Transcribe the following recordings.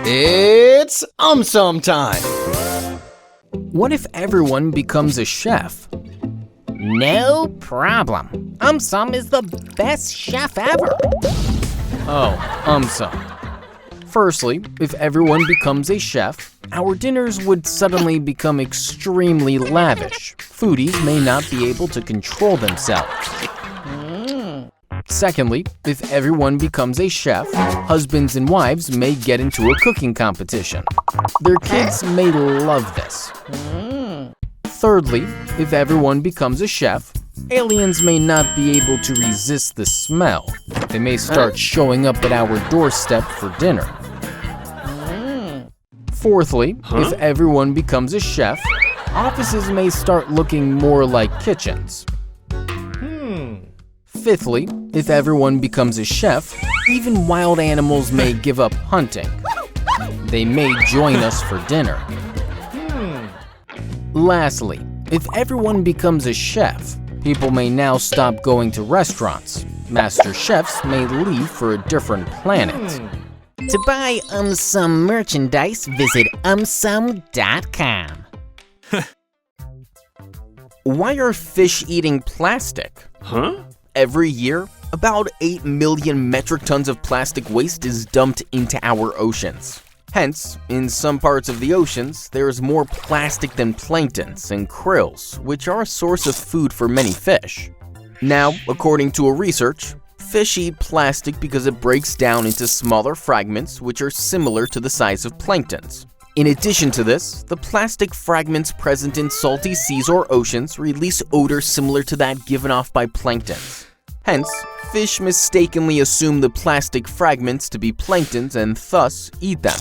It's AumSum time! What if everyone becomes a chef? No problem. AumSum is the best chef ever. Oh, AumSum. Firstly, if everyone becomes a chef, our dinners would suddenly become extremely lavish. Foodies may not be able to control themselves. Secondly, if everyone becomes a chef, husbands and wives may get into a cooking competition. Their kids may love this. Thirdly, if everyone becomes a chef, aliens may not be able to resist the smell. They may start showing up at our doorstep for dinner. Fourthly, if everyone becomes a chef, offices may start looking more like kitchens. Fifthly, if everyone becomes a chef, even wild animals may give up hunting. They may join us for dinner. Lastly, if everyone becomes a chef, people may now stop going to restaurants. Master chefs may leave for a different planet. To buy AumSum merchandise, visit AumSum.com. Why are fish eating plastic? Every year, about 8 million metric tons of plastic waste is dumped into our oceans. Hence, in some parts of the oceans, there is more plastic than planktons and krills, which are a source of food for many fish. Now, according to a research, fish eat plastic because it breaks down into smaller fragments which are similar to the size of planktons. In addition to this, the plastic fragments present in salty seas or oceans release odor similar to that given off by planktons. Hence, fish mistakenly assume the plastic fragments to be planktons and thus eat them.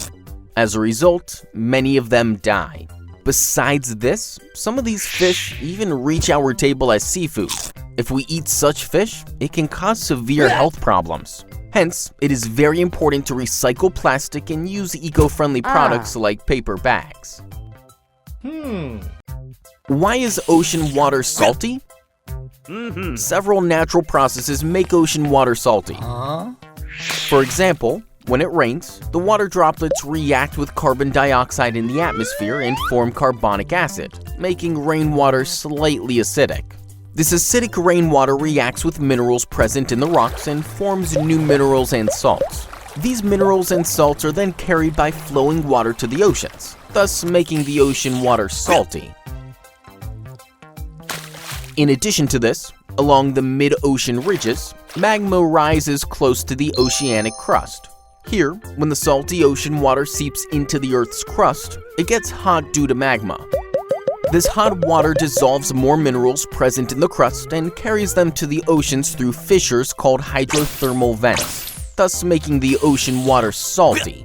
As a result, many of them die. Besides this, some of these fish even reach our table as seafood. If we eat such fish, it can cause severe health problems. Hence, it is very important to recycle plastic and use eco-friendly products like paper bags. Why is ocean water salty? Several natural processes make ocean water salty. For example, when it rains, the water droplets react with carbon dioxide in the atmosphere and form carbonic acid, making rainwater slightly acidic. This acidic rainwater reacts with minerals present in the rocks and forms new minerals and salts. These minerals and salts are then carried by flowing water to the oceans, thus making the ocean water salty. In addition to this, along the mid-ocean ridges, magma rises close to the oceanic crust. Here, when the salty ocean water seeps into the Earth's crust, it gets hot due to magma. This hot water dissolves more minerals present in the crust and carries them to the oceans through fissures called hydrothermal vents, thus making the ocean water salty.